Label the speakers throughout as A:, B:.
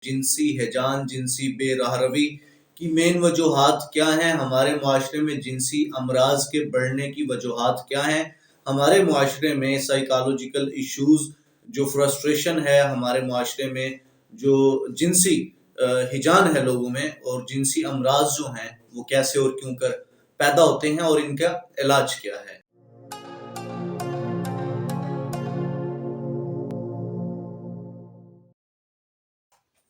A: جنسی ہیجان، جنسی بے راہ روی کی مین وجوہات کیا ہیں؟ ہمارے معاشرے میں جنسی امراض کے بڑھنے کی وجوہات کیا ہیں؟ ہمارے معاشرے میں سائیکالوجیکل ایشوز، جو فرسٹریشن ہے ہمارے معاشرے میں، جو جنسی ہیجان ہے لوگوں میں، اور جنسی امراض جو ہیں وہ کیسے اور کیوں کر پیدا ہوتے ہیں، اور ان کا علاج کیا ہے۔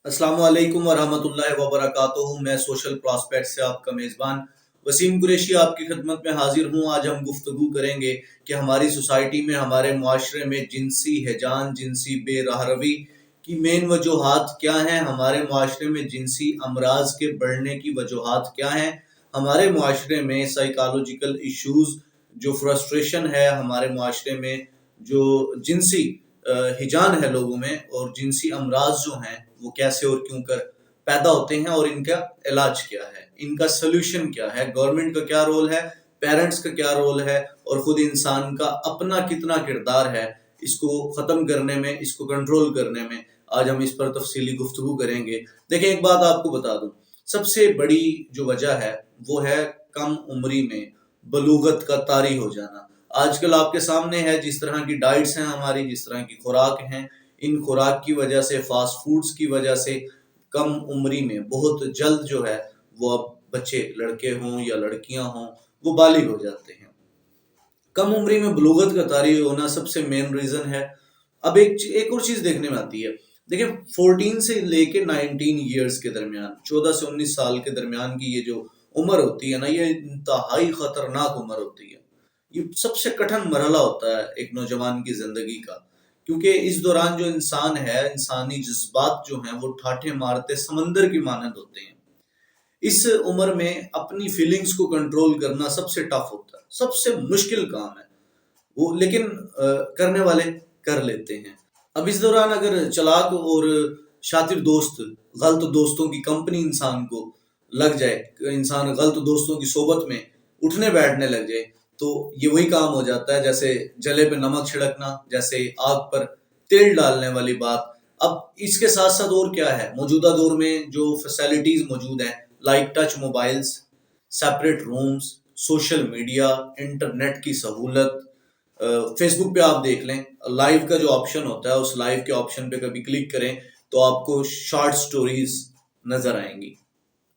A: السلام علیکم ورحمۃ اللہ وبرکاتہ۔ میں سوشل پراسپیکٹ سے آپ کا میزبان وسیم قریشی آپ کی خدمت میں حاضر ہوں۔ آج ہم گفتگو کریں گے کہ ہماری سوسائٹی میں، ہمارے معاشرے میں جنسی ہیجان، جنسی بے راہ روی کی مین وجوہات کیا ہیں؟ ہمارے معاشرے میں جنسی امراض کے بڑھنے کی وجوہات کیا ہیں؟ ہمارے معاشرے میں سائیکالوجیکل ایشوز، جو فرسٹریشن ہے ہمارے معاشرے میں، جو جنسی ہیجان ہے لوگوں میں، اور جنسی امراض جو ہیں وہ کیسے اور کیوں کر پیدا ہوتے ہیں، اور ان کا علاج کیا ہے، ان کا سلوشن کیا ہے، گورنمنٹ کا کیا رول ہے، پیرنٹس کا کیا رول ہے، اور خود انسان کا اپنا کتنا کردار ہے اس کو ختم کرنے میں، اس کو کنٹرول کرنے میں۔ آج ہم اس پر تفصیلی گفتگو کریں گے۔ دیکھیں، ایک بات آپ کو بتا دوں، سب سے بڑی جو وجہ ہے وہ ہے کم عمری میں بلوغت کا طاری ہو جانا۔ آج کل آپ کے سامنے ہے جس طرح کی ڈائٹس ہیں ہماری، جس طرح کی خوراک ہیں، ان خوراک کی وجہ سے، فاسٹ فوڈز کی وجہ سے کم عمری میں بہت جلد جو ہے وہ اب بچے، لڑکے ہوں یا لڑکیاں ہوں، وہ بالغ ہو جاتے ہیں۔ کم عمری میں بلوغت کا طاری ہونا سب سے مین ریزن ہے۔ اب ایک اور چیز دیکھنے میں آتی ہے۔ دیکھیں، 14 سے لے کے 19 ایئرز کے درمیان، 14 سے 19 سال کے درمیان کی یہ جو عمر ہوتی ہے نا، یہ انتہائی خطرناک عمر ہوتی ہے۔ یہ سب سے کٹھن مرحلہ ہوتا ہے ایک نوجوان کی زندگی کا، کیونکہ اس دوران جو انسان ہے، انسانی جذبات جو ہیں وہ ٹھاٹھے مارتے سمندر کی مانند ہوتے ہیں۔ اس عمر میں اپنی فیلنگز کو کنٹرول کرنا سب سے ٹف ہوتا ہے، سب سے مشکل کام ہے وہ، لیکن کرنے والے کر لیتے ہیں۔ اب اس دوران اگر چلاک اور شاطر دوست، غلط دوستوں کی کمپنی انسان کو لگ جائے، انسان غلط دوستوں کی صحبت میں اٹھنے بیٹھنے لگ جائے، تو یہ وہی کام ہو جاتا ہے جیسے جلے پہ نمک چھڑکنا، جیسے آگ پر تیل ڈالنے والی بات۔ اب اس کے ساتھ ساتھ اور کیا ہے، موجودہ دور میں جو فیسلٹیز موجود ہیں، like touch mobiles, separate rooms, social media, internet کی سہولت۔ فیس بک پہ آپ دیکھ لیں، لائیو کا جو آپشن ہوتا ہے، اس لائیو کے آپشن پہ کبھی کلک کریں تو آپ کو شارٹ سٹوریز نظر آئیں گی،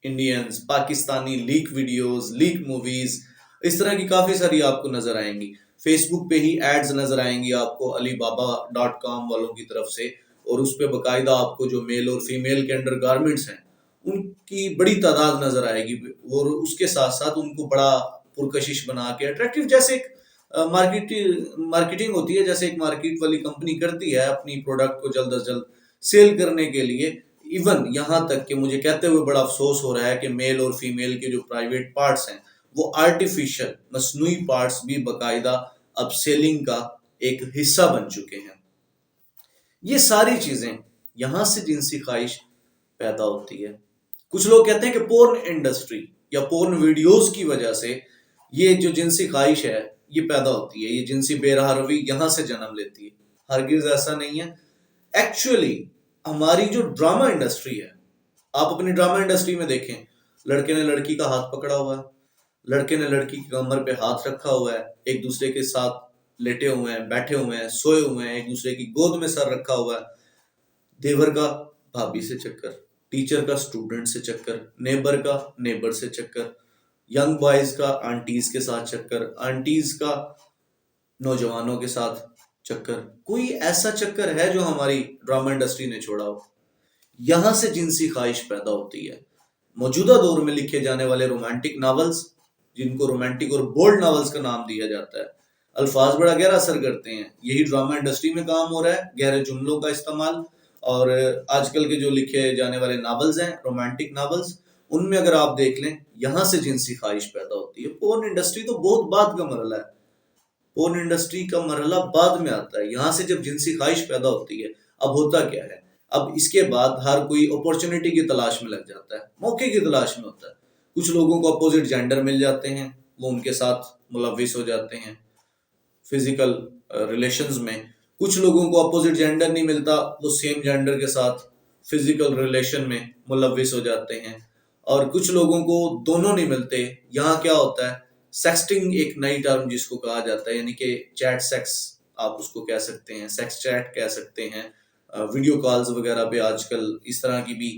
A: Indians, Pakistani leak videos, leak movies, اس طرح کی کافی ساری آپ کو نظر آئیں گی۔ فیس بک پہ ہی ایڈز نظر آئیں گی آپ کو alibaba.com والوں کی طرف سے، اور اس پہ باقاعدہ آپ کو جو میل اور فیمیل کے انڈر گارمنٹس ہیں ان کی بڑی تعداد نظر آئے گی، اور اس کے ساتھ ساتھ ان کو بڑا پرکشش بنا کے اٹریکٹیو، جیسے ایک مارکیٹنگ ہوتی ہے، جیسے ایک مارکیٹ والی کمپنی کرتی ہے اپنی پروڈکٹ کو جلد از جلد سیل کرنے کے لیے۔ ایون یہاں تک کہ مجھے کہتے ہوئے بڑا افسوس ہو رہا ہے کہ میل اور فیمیل کے جو پرائیویٹ پارٹس ہیں، وہ آرٹیفیشل مصنوعی پارٹس بھی باقاعدہ اب سیلنگ کا ایک حصہ بن چکے ہیں۔ یہ ساری چیزیں، یہاں سے جنسی خواہش پیدا ہوتی ہے۔ کچھ لوگ کہتے ہیں کہ پورن انڈسٹری یا پورن ویڈیوز کی وجہ سے یہ جو جنسی خواہش ہے یہ پیدا ہوتی ہے، یہ جنسی بے راہ روی یہاں سے جنم لیتی ہے۔ ہرگز ایسا نہیں ہے۔ ایکچولی ہماری جو ڈرامہ انڈسٹری ہے، آپ اپنی ڈرامہ انڈسٹری میں دیکھیں، لڑکے نے لڑکی کا ہاتھ پکڑا ہوا ہے، لڑکے نے لڑکی کی کمر پہ ہاتھ رکھا ہوا ہے، ایک دوسرے کے ساتھ لیٹے ہوئے ہیں، بیٹھے ہوئے ہیں، سوئے ہوئے ہیں، ایک دوسرے کی گود میں سر رکھا ہوا ہے۔ دیور کا بھابھی سے چکر، ٹیچر کا اسٹوڈنٹ سے چکر، نیبر کا نیبر سے چکر، ینگ بوائز کا آنٹیز کے ساتھ چکر، آنٹیز کا نوجوانوں کے ساتھ چکر۔ کوئی ایسا چکر ہے جو ہماری ڈرامہ انڈسٹری نے چھوڑا ہو؟ یہاں سے جنسی خواہش پیدا ہوتی ہے۔ موجودہ دور میں لکھے جانے والے رومانٹک ناولز، جن کو رومانٹک اور بولڈ ناولز کا نام دیا جاتا ہے، الفاظ بڑا گہرا اثر کرتے ہیں۔ یہی ڈرامہ انڈسٹری میں کام ہو رہا ہے، گہرے جملوں کا استعمال۔ اور آج کل کے جو لکھے جانے والے ناولز ہیں، رومانٹک ناولز، ان میں اگر آپ دیکھ لیں، یہاں سے جنسی خواہش پیدا ہوتی ہے۔ پورن انڈسٹری تو بہت بعد کا مرحلہ ہے، پورن انڈسٹری کا مرحلہ بعد میں آتا ہے۔ یہاں سے جب جنسی خواہش پیدا ہوتی ہے، اب ہوتا کیا ہے؟ اب اس کے بعد ہر کوئی اپورچونٹی کی تلاش میں لگ جاتا ہے، موقع کی تلاش میں ہوتا ہے۔ کچھ لوگوں کو اپوزٹ جینڈر مل جاتے ہیں، وہ ان کے ساتھ ملوث ہو جاتے ہیں فزیکل ریلیشنز میں۔ کچھ لوگوں کو اپوزٹ جینڈر نہیں ملتا، وہ سیم جینڈر کے ساتھ فزیکل ریلیشن میں ملوث ہو جاتے ہیں، اور کچھ لوگوں کو دونوں نہیں ملتے. یہاں کیا ہوتا ہے، سیکسٹنگ ایک نئی ٹرم جس کو کہا جاتا ہے، یعنی کہ چیٹ سیکس آپ اس کو کہہ سکتے ہیں، سیکس چیٹ کہہ سکتے ہیں. ویڈیو کالز وغیرہ پہ آج کل اس طرح کی بھی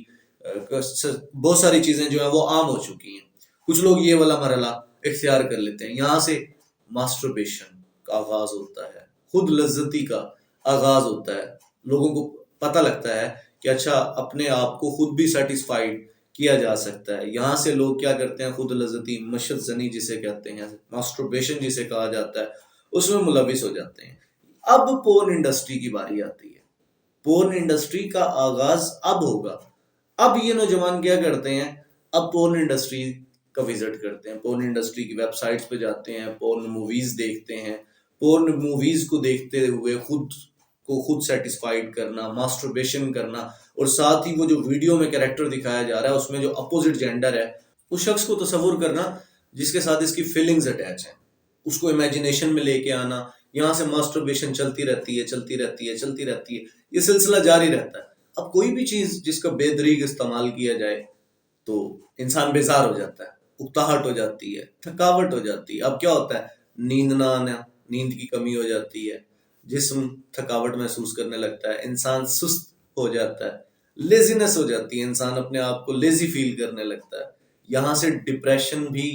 A: بہت ساری چیزیں جو ہیں وہ عام ہو چکی ہیں. کچھ لوگ یہ والا مرحلہ اختیار کر لیتے ہیں. یہاں سے ماسٹربیشن کا آغاز ہوتا ہے، خود لذتی کا آغاز ہوتا ہے. لوگوں کو پتہ لگتا ہے کہ اچھا اپنے آپ کو خود بھی سیٹسفائیڈ کیا جا سکتا ہے. یہاں سے لوگ کیا کرتے ہیں، خود لذتی مشت زنی جسے کہتے ہیں، ماسٹربیشن جسے کہا جاتا ہے، اس میں ملوث ہو جاتے ہیں. اب پورن انڈسٹری کی باری آتی ہے. پورن انڈسٹری کا آغاز اب ہوگا. اب یہ نوجوان کیا کرتے ہیں، اب پورن انڈسٹری کا وزٹ کرتے ہیں، پورن انڈسٹری کی ویب سائٹس پہ جاتے ہیں، پورن موویز دیکھتے ہیں. پورن موویز کو دیکھتے ہوئے خود سیٹسفائیڈ کرنا، ماسٹربیشن کرنا، اور ساتھ ہی وہ جو ویڈیو میں کریکٹر دکھایا جا رہا ہے اس میں جو اپوزٹ جینڈر ہے اس شخص کو تصور کرنا جس کے ساتھ اس کی فیلنگز اٹیچ ہیں، اس کو امیجنیشن میں لے کے آنا. یہاں سے ماسٹربیشن چلتی رہتی ہے چلتی رہتی ہے چلتی رہتی ہے. یہ سلسلہ جاری رہتا ہے. اب کوئی بھی چیز جس کا بے دریغ استعمال کیا جائے تو انسان بیزار ہو جاتا ہے، اکتاہٹ ہو جاتی ہے، تھکاوٹ ہو جاتی ہے. اب کیا ہوتا ہے، نیند نہ آنا، نیند کی کمی ہو جاتی ہے، جسم تھکاوٹ محسوس کرنے لگتا ہے، انسان سست ہو جاتا ہے، لیزینس ہو جاتی ہے، انسان اپنے آپ کو لیزی فیل کرنے لگتا ہے. یہاں سے ڈپریشن بھی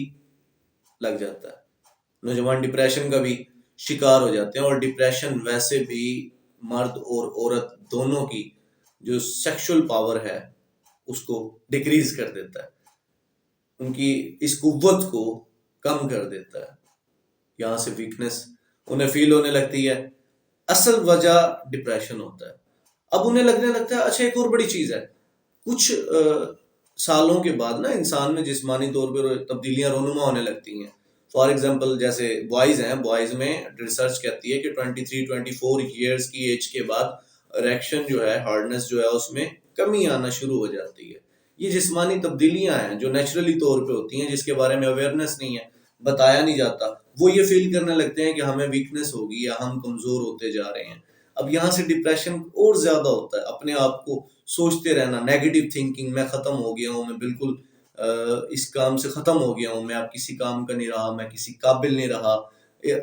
A: لگ جاتا ہے. نوجوان ڈپریشن کا بھی شکار ہو جاتے ہیں. اور ڈپریشن ویسے بھی مرد اور عورت دونوں کی جو سیکشل پاور ہے اس کو ڈیکریز کر دیتا ہے، ان کی اس قوت کو کم کر دیتا ہے. یہاں سے ویکنس انہیں فیل ہونے لگتی ہے. اصل وجہ ڈپریشن ہوتا ہے. اب انہیں لگنے لگتا ہے اچھا ایک اور بڑی چیز ہے، کچھ سالوں کے بعد نا انسان میں جسمانی طور پر تبدیلیاں رونما ہونے لگتی ہیں. فار ایگزامپل جیسے بوائز ہیں، بوائز میں ریسرچ کہتی ہے کہ 23-24 ایئرس کی ایج کے بعد اریکشن جو ہے، ہارڈنس جو ہے، اس میں کمی آنا شروع ہو جاتی ہے. یہ جسمانی تبدیلیاں ہیں جو نیچرلی طور پہ ہوتی ہیں، جس کے بارے میں اویئرنیس نہیں ہے، بتایا نہیں جاتا. وہ یہ فیل کرنے لگتے ہیں کہ ہمیں ویکنس ہوگی یا ہم کمزور ہوتے جا رہے ہیں. اب یہاں سے ڈپریشن اور زیادہ ہوتا ہے. اپنے آپ کو سوچتے رہنا، نیگیٹو تھنکنگ، میں ختم ہو گیا ہوں، میں بالکل اس کام سے ختم ہو گیا ہوں، میں اب کسی کام کا نہیں رہا، میں کسی قابل نہیں رہا.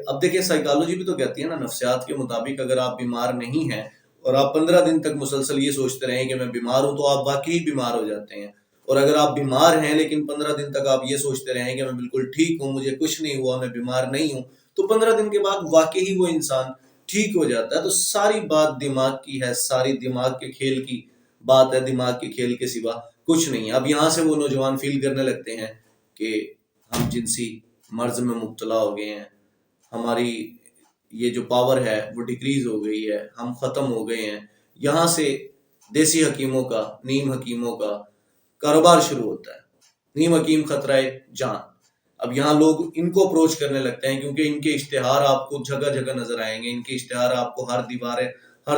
A: اب دیکھیں سائیکالوجی بھی تو کہتی ہے نا، نفسیات کے مطابق اگر آپ بیمار نہیں ہیں اور آپ 15 دن تک مسلسل یہ سوچتے رہیں کہ میں بیمار ہوں تو آپ واقعی بیمار ہو جاتے ہیں. اور اگر آپ بیمار ہیں لیکن 15 دن تک آپ یہ سوچتے رہیں کہ میں بالکل ٹھیک ہوں، مجھے کچھ نہیں ہوا، میں بیمار نہیں ہوں، تو 15 دن کے بعد واقعی وہ انسان ٹھیک ہو جاتا ہے. تو ساری بات دماغ کی ہے، ساری دماغ کے کھیل کی بات ہے، دماغ کے کھیل کے سوا کچھ نہیں ہے. اب یہاں سے وہ نوجوان فیل کرنے لگتے ہیں کہ ہم جنسی مرض میں مبتلا ہو گئے ہیں، ہماری یہ جو پاور ہے وہ ڈیکریز ہو گئی ہے، ہم ختم ہو گئے ہیں. یہاں سے دیسی حکیموں کا، نیم حکیموں کا کاروبار شروع ہوتا ہے. نیم حکیم خطرہ جان. اب یہاں لوگ ان کو اپروچ کرنے لگتے ہیں کیونکہ ان کے اشتہار آپ کو جگہ جگہ نظر آئیں گے. ان کے اشتہار آپ کو ہر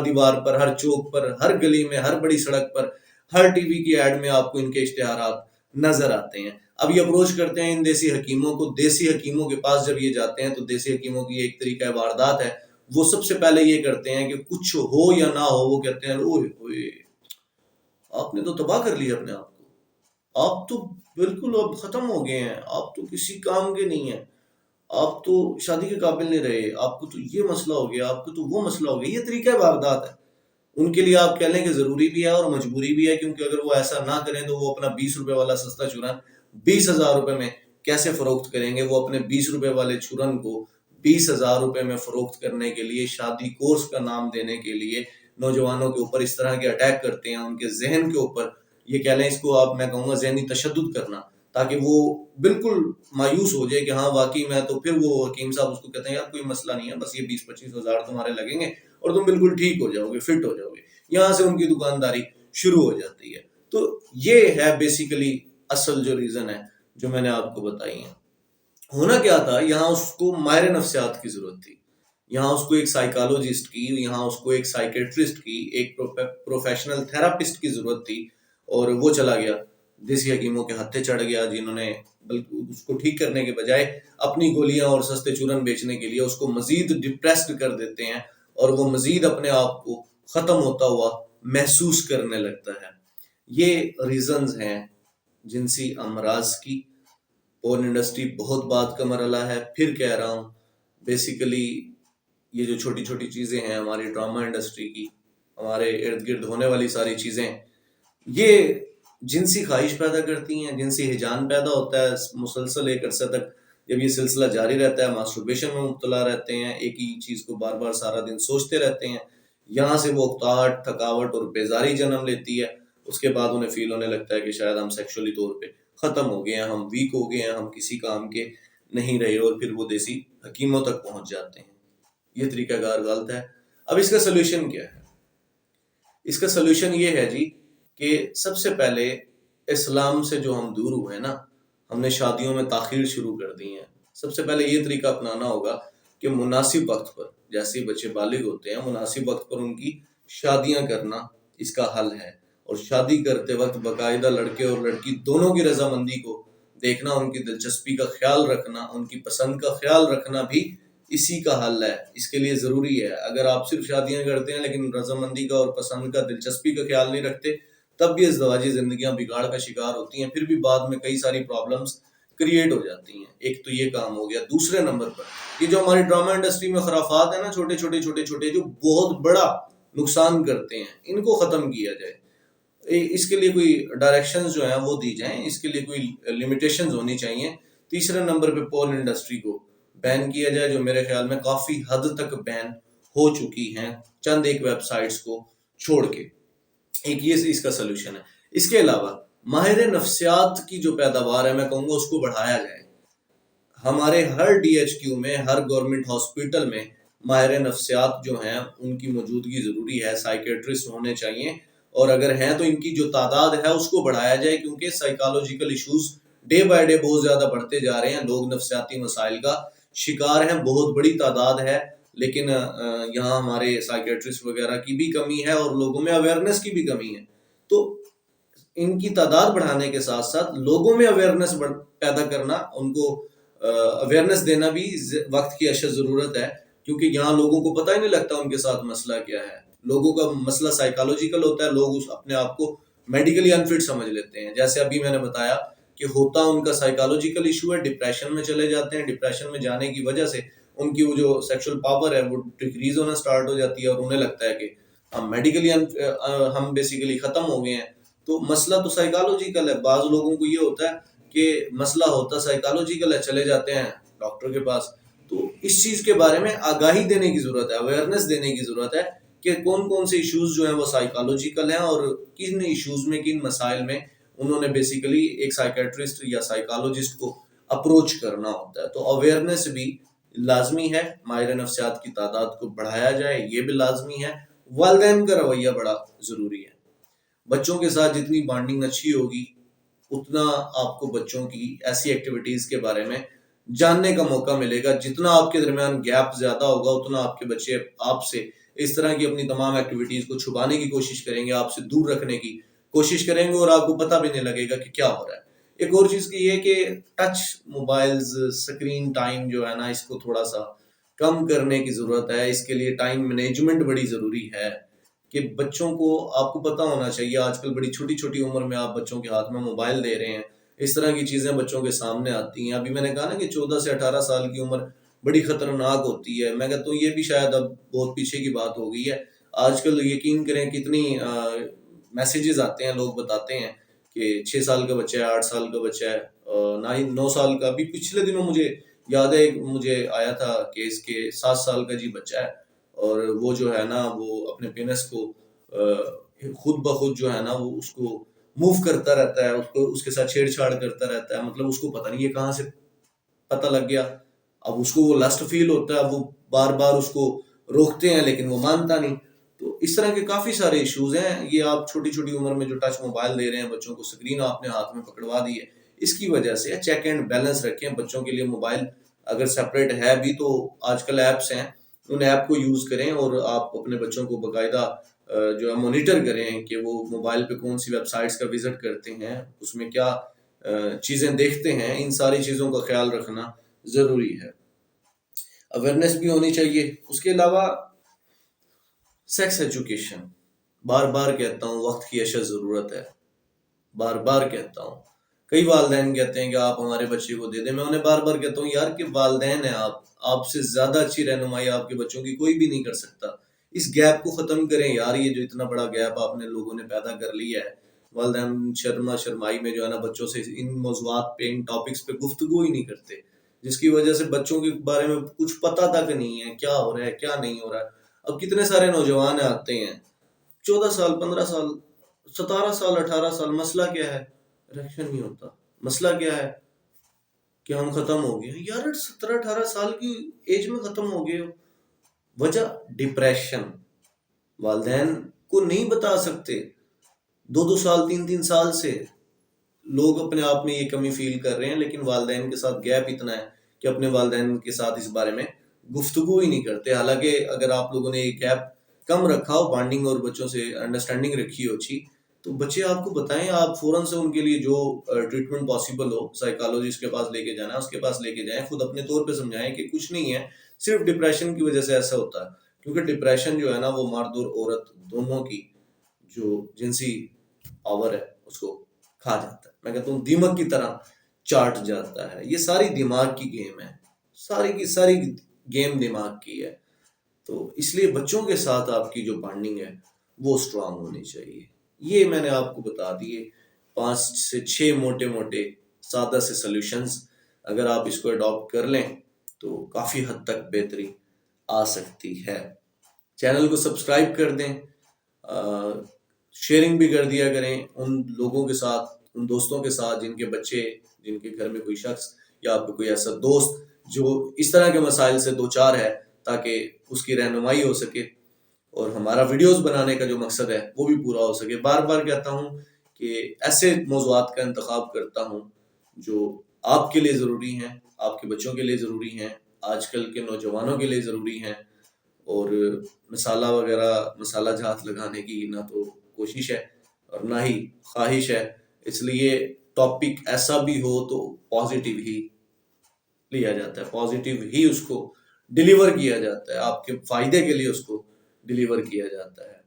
A: دیوار پر، ہر چوک پر، ہر گلی میں، ہر بڑی سڑک پر، ہر ٹی وی کی ایڈ میں آپ کو ان کے اشتہارات نظر آتے ہیں. اب یہ اپروچ کرتے ہیں ان دیسی حکیموں کو. دیسی حکیموں کے پاس جب یہ جاتے ہیں تو دیسی حکیموں کی ایک طریقہ واردات ہے، وہ سب سے پہلے یہ کرتے ہیں کہ کچھ ہو یا نہ ہو، وہ کہتے ہیں اوئے اوئے آپ نے تو تباہ کر لیا اپنے آپ کو، آپ تو بالکل اب ختم ہو گئے ہیں، آپ تو کسی کام کے نہیں ہیں، آپ تو شادی کے قابل نہیں رہے، آپ کو تو یہ مسئلہ ہو گیا، آپ کو تو وہ مسئلہ ہو گیا. یہ طریقہ واردات ہے. ان کے لیے آپ کہہ لیں کہ ضروری بھی ہے اور مجبوری بھی ہے، کیونکہ اگر وہ ایسا نہ کریں تو وہ اپنا 20 روپے والا سستا چورن 20,000 روپے میں کیسے فروخت کریں گے. وہ اپنے 20 روپے والے چورن کو 20,000 روپے میں فروخت کرنے کے لیے، شادی کورس کا نام دینے کے لیے نوجوانوں کے اوپر اس طرح کے اٹیک کرتے ہیں، ان کے ذہن کے اوپر. یہ کہہ لیں اس کو آپ، میں کہوں گا ذہنی تشدد کرنا، تاکہ وہ بالکل مایوس ہو جائے کہ ہاں واقعی میں تو. پھر وہ حکیم صاحب اس کو کہتے ہیں یار کوئی مسئلہ نہیں ہے، بس یہ 20-25,000 تمہارے لگیں گے اور تم بالکل ٹھیک ہو جاؤ گے، فٹ ہو جاؤ گے. یہاں سے ان کی دکانداری شروع ہو جاتی ہے. تو یہ ہے بیسیکلی اصل جو ریزن ہے جو میں نے آپ کو بتائی ہیں. ہونا کیا تھا، یہاں اس کو ماہر نفسیات کی ضرورت تھی، یہاں اس کو ایک سائیکالوجسٹ کی، یہاں اس کو ایک سائیکیٹرسٹ کی، ایک پروفیشنل تھراپسٹ کی ضرورت تھی. اور وہ چلا گیا دیسی حکیموں کے ہتھے چڑھ گیا، جنہوں نے بلکہ اس کو ٹھیک کرنے کے بجائے اپنی گولیاں اور سستے چورن بیچنے کے لیے اس کو مزید ڈپریسڈ کر دیتے ہیں، اور وہ مزید اپنے آپ کو ختم ہوتا ہوا محسوس کرنے لگتا ہے. یہ ریزنز ہیں جنسی امراض کی. پورن انڈسٹری بہت بات کا مرحلہ ہے. پھر کہہ رہا ہوں بیسیکلی یہ جو چھوٹی چھوٹی چیزیں ہیں ہماری ڈرامہ انڈسٹری کی، ہمارے ارد گرد ہونے والی ساری چیزیں، یہ جنسی خواہش پیدا کرتی ہیں، جنسی ہیجان پیدا ہوتا ہے. مسلسل ایک عرصے تک جب یہ سلسلہ جاری رہتا ہے ماسٹربیشن میں مبتلا رہتے ہیں، ایک ہی چیز کو بار بار سارا دن سوچتے رہتے ہیں. یہاں سے وہ اکتاہٹ، تھکاوٹ اور بیزاری جنم لیتی ہے. اس کے بعد انہیں فیل ہونے لگتا ہے کہ شاید ہم سیکشولی طور پہ ختم ہو گئے ہیں، ہم ویک ہو گئے ہیں، ہم کسی کام کے نہیں رہے، اور پھر وہ دیسی حکیموں تک پہنچ جاتے ہیں. یہ طریقہ کار غلط ہے. اب اس کا سلوشن کیا ہے؟ اس کا سلوشن یہ ہے جی کہ سب سے پہلے اسلام سے جو ہم دور ہوئے نا، ہم نے شادیوں میں تاخیر شروع کر دی ہے. سب سے پہلے یہ طریقہ اپنانا ہوگا کہ مناسب وقت پر، جیسے بچے بالغ ہوتے ہیں، مناسب وقت پر ان کی شادیاں کرنا اس کا حل ہے. اور شادی کرتے وقت باقاعدہ لڑکے اور لڑکی دونوں کی رضامندی کو دیکھنا، ان کی دلچسپی کا خیال رکھنا، ان کی پسند کا خیال رکھنا بھی اسی کا حل ہے. اس کے لیے ضروری ہے. اگر آپ صرف شادیاں کرتے ہیں لیکن رضامندی کا اور پسند کا، دلچسپی کا خیال نہیں رکھتے، تب بھی ازدواجی زندگیاں بگاڑ کا شکار ہوتی ہیں. پھر بھی بعد میں کئی ساری پرابلمز کریٹ ہو جاتی ہیں. ایک تو یہ کام ہو گیا. دوسرے نمبر پر یہ جو ہماری ڈرامہ انڈسٹری میں خرافات ہیں نا، چھوٹے چھوٹے جو بہت بڑا نقصان کرتے ہیں، ان کو ختم کیا جائے. اس کے لیے کوئی ڈائریکشنز جو ہیں وہ دی جائیں، اس کے لیے کوئی لمیٹیشنز ہونی چاہیے. تیسرے نمبر پہ پورن انڈسٹری کو بین کیا جائے، جو میرے خیال میں کافی حد تک بین ہو چکی ہیں چند ایک ویب سائٹس کو چھوڑ کے. ایک یہ اس کا سلوشن ہے. اس کے علاوہ ماہر نفسیات کی جو پیداوار ہے، میں کہوں گا اس کو بڑھایا جائے. ہمارے ہر ڈی ایچ کیو میں، ہر گورنمنٹ ہاسپٹل میں ماہر نفسیات جو ہیں ان کی موجودگی ضروری ہے. سائیکیٹرسٹ ہونے چاہیے، اور اگر ہیں تو ان کی جو تعداد ہے اس کو بڑھایا جائے، کیونکہ psychological issues day by day بہت زیادہ بڑھتے جا رہے ہیں. لوگ نفسیاتی مسائل کا شکار ہیں، بہت بڑی تعداد ہے. لیکن یہاں ہمارے سائیکیٹرسٹ وغیرہ کی بھی کمی ہے، اور لوگوں میں اویئرنیس کی بھی کمی ہے. تو ان کی تعداد بڑھانے کے ساتھ ساتھ لوگوں میں اویئرنیس پیدا کرنا، ان کو اویئرنیس دینا بھی وقت کی اشد ضرورت ہے. کیونکہ یہاں لوگوں کو پتہ ہی نہیں لگتا ان کے ساتھ مسئلہ کیا ہے. لوگوں کا مسئلہ سائیکالوجیکل ہوتا ہے. لوگ اپنے آپ کو میڈیکلی انفٹ سمجھ لیتے ہیں. جیسے ابھی میں نے بتایا کہ ہوتا ان کا سائیکالوجیکل ایشو ہے، ڈپریشن میں چلے جاتے ہیں. ڈپریشن میں جانے کی وجہ سے ان کی وہ جو سیکشل پاور ہے وہ ڈکریز ہونا سٹارٹ ہو جاتی ہے، اور انہیں لگتا ہے کہ ہم میڈیکلی ہم بیسیکلی ختم ہو گئے ہیں. تو مسئلہ تو سائیکالوجیکل ہے. بعض لوگوں کو یہ ہوتا ہے کہ مسئلہ ہوتا سائیکالوجیکل ہے، چلے جاتے ہیں ڈاکٹر کے پاس. تو اس چیز کے بارے میں آگاہی دینے کی ضرورت ہے، اویئرنیس دینے کی ضرورت ہے کہ کون کون سے ایشوز جو ہیں وہ سائیکالوجیکل ہیں، اور کن ایشوز میں، کن مسائل میں انہوں نے بیسیکلی ایک سائیکیٹرسٹ یا سائیکالوجسٹ کو اپروچ کرنا ہوتا ہے. تو اویئرنیس بھی لازمی ہے. ماہر نفسیات کی تعداد کو بڑھایا جائے، یہ بھی لازمی ہے. والدین کا رویہ بڑا ضروری ہے. بچوں کے ساتھ جتنی بانڈنگ اچھی ہوگی، اتنا آپ کو بچوں کی ایسی ایکٹیویٹیز کے بارے میں جاننے کا موقع ملے گا. جتنا آپ کے درمیان گیپ زیادہ ہوگا، اتنا آپ کے بچے آپ سے اس طرح کی اپنی تمام ایکٹیویٹیز کو چھپانے کی کوشش کریں گے، آپ سے دور رکھنے کی کوشش کریں گے، اور آپ کو پتہ بھی نہیں لگے گا کہ کیا ہو رہا ہے. ایک اور چیز کی یہ کہ ٹچ موبائلز، سکرین ٹائم جو ہے نا، اس کو تھوڑا سا کم کرنے کی ضرورت ہے. اس کے لیے ٹائم مینجمنٹ بڑی ضروری ہے کہ بچوں کو، آپ کو پتہ ہونا چاہیے آج کل بڑی چھوٹی چھوٹی عمر میں آپ بچوں کے ہاتھ میں موبائل دے رہے ہیں. اس طرح کی چیزیں بچوں کے سامنے آتی ہیں. ابھی میں نے کہا نا کہ 14 سے 18 سال کی عمر بڑی خطرناک ہوتی ہے. میں کہتا ہوں یہ بھی شاید اب بہت پیچھے کی بات ہو گئی ہے. آج کل یقین کریں کتنی میسیجز آتے ہیں، لوگ بتاتے ہیں کہ 6 سال کا بچہ ہے، 8 سال کا بچہ ہے، 9 سال کا. ابھی پچھلے دنوں مجھے یاد ہے، مجھے آیا تھا کیس کے 7 سال کا جی بچہ ہے، اور وہ جو ہے نا وہ اپنے پینس کو خود بخود جو ہے نا وہ اس کو موو کرتا رہتا ہے، اس کے ساتھ چھیڑ چھاڑ کرتا رہتا ہے. مطلب اس کو پتہ نہیں یہ کہاں سے پتہ لگ گیا. اب اس کو وہ لسٹ فیل ہوتا ہے، وہ بار بار اس کو روکتے ہیں لیکن وہ مانتا نہیں. تو اس طرح کے کافی سارے ایشوز ہیں. یہ آپ چھوٹی چھوٹی عمر میں جو ٹچ موبائل دے رہے ہیں بچوں کو، اسکرین آپ نے ہاتھ میں پکڑوا دی ہے، اس کی وجہ سے چیک اینڈ بیلنس رکھیں. بچوں کے لیے موبائل اگر سیپریٹ ہے بھی تو آج کل ایپس ہیں، ان ایپ کو یوز کریں، اور آپ اپنے بچوں کو باقاعدہ جو ہے مانیٹر کریں کہ وہ موبائل پہ کون سی ویب سائٹس کا وزٹ کرتے ہیں، اس میں کیا چیزیں دیکھتے ہیں. ان ساری چیزوں کا خیال رکھنا ضروری ہے. اویئرنیس بھی ہونی چاہیے. اس کے علاوہ سیکس ایجوکیشن، بار بار کہتا ہوں وقت کی اشد ضرورت ہے. بار بار کہتا ہوں. کئی والدین کہتے ہیں کہ آپ ہمارے بچے کو دے دیں. میں انہیں بار بار کہتا ہوں یار کہ والدین ہیں آپ سے زیادہ اچھی رہنمائی آپ کے بچوں کی کوئی بھی نہیں کر سکتا. اس گیپ کو ختم کریں یار. یہ جو اتنا بڑا گیپ آپ نے لوگوں نے پیدا کر لیا ہے، والدین شرمائی میں جو ہے نا بچوں سے ان موضوعات پہ، ان ٹاپکس پہ گفتگو ہی نہیں کرتے، جس کی وجہ سے بچوں کے بارے میں کچھ پتہ تک نہیں ہے کیا ہو رہا ہے کیا نہیں ہو رہا ہے. اب کتنے سارے نوجوان آتے ہیں 14 سال، 15 سال، 17 سال، 18 سال، مسئلہ کیا ہے؟ الیکشن نہیں ہوتا. مسئلہ کیا ہے کہ ہم ختم ہو گئے. یار 17 18 سال کی ایج میں ختم ہو گئے ہو. وجہ ڈپریشن. والدین کو نہیں بتا سکتے. 2 2 سال، 3 3 سال سے لوگ اپنے آپ میں یہ کمی فیل کر رہے ہیں، لیکن والدین کے ساتھ گیپ اتنا ہے کہ اپنے والدین کے ساتھ اس بارے میں گفتگو ہی نہیں کرتے. حالانکہ اگر آپ لوگوں نے یہ گیپ کم رکھا ہو، بانڈنگ اور بچوں سے انڈرسٹینڈنگ رکھی ہو اچھی، تو بچے آپ کو بتائیں، آپ فوراً سے ان کے لیے جو ٹریٹمنٹ پاسبل ہو، سائیکالوجسٹ کے پاس لے کے جانا اس کے پاس لے کے جائیں. خود اپنے طور پہ سمجھائیں کہ کچھ نہیں ہے، صرف ڈپریشن کی وجہ سے ایسا ہوتا ہے. کیونکہ ڈپریشن جو ہے نا وہ مرد اور عورت دونوں کی جو جنسی پاور ہے اس کو کھا جاتا ہے. میں کہتا ہوں دیمک کی طرح چاٹ جاتا ہے. یہ ساری دماغ کی گیم ہے، ساری کی ساری گیم دماغ کی ہے. تو اس لیے بچوں کے ساتھ آپ کی جو بانڈنگ ہے وہ اسٹرانگ ہونی چاہیے. یہ میں نے آپ کو بتا دیے 5 سے 6 موٹے موٹے سادہ سے سلیوشنز. اگر آپ اس کو اڈاپٹ کر لیں تو کافی حد تک بہتری آ سکتی ہے. چینل کو سبسکرائب کر دیں، شیئرنگ بھی کر دیا کریں ان لوگوں کے ساتھ، ان دوستوں کے ساتھ جن کے بچے، جن کے گھر میں کوئی شخص یا آپ کو کوئی ایسا دوست جو اس طرح کے مسائل سے دوچار ہے، تاکہ اس کی رہنمائی ہو سکے اور ہمارا ویڈیوز بنانے کا جو مقصد ہے وہ بھی پورا ہو سکے. بار بار کہتا ہوں کہ ایسے موضوعات کا انتخاب کرتا ہوں جو آپ کے لیے ضروری ہیں، آپ کے بچوں کے لیے ضروری ہیں، آج کل کے نوجوانوں کے لیے ضروری ہیں. اور مسالہ وغیرہ، مسالہ جات لگانے کی نہ تو کوشش ہے اور نہ ہی خواہش ہے. اس لیے ٹاپک ایسا بھی ہو تو پازیٹیو ہی لیا جاتا ہے، پازیٹیو ہی اس کو ڈیلیور کیا جاتا ہے، آپ کے فائدے کے لیے اس کو ڈیلیور کیا جاتا ہے.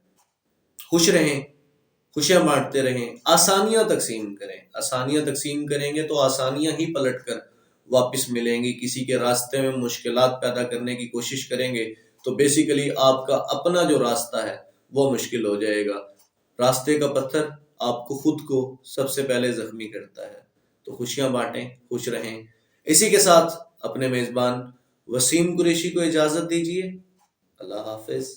A: خوش رہیں، خوشیاں بانٹتے رہیں، آسانیاں تقسیم کریں. آسانیاں تقسیم کریں گے تو آسانیاں ہی پلٹ کر واپس ملیں گی. کسی کے راستے میں مشکلات پیدا کرنے کی کوشش کریں گے تو بیسیکلی آپ کا اپنا جو راستہ ہے وہ مشکل ہو جائے گا. راستے کا پتھر آپ کو خود کو سب سے پہلے زخمی کرتا ہے. تو خوشیاں بانٹیں، خوش رہیں. اسی کے ساتھ اپنے میزبان وسیم قریشی کو اجازت دیجیے. اللہ حافظ.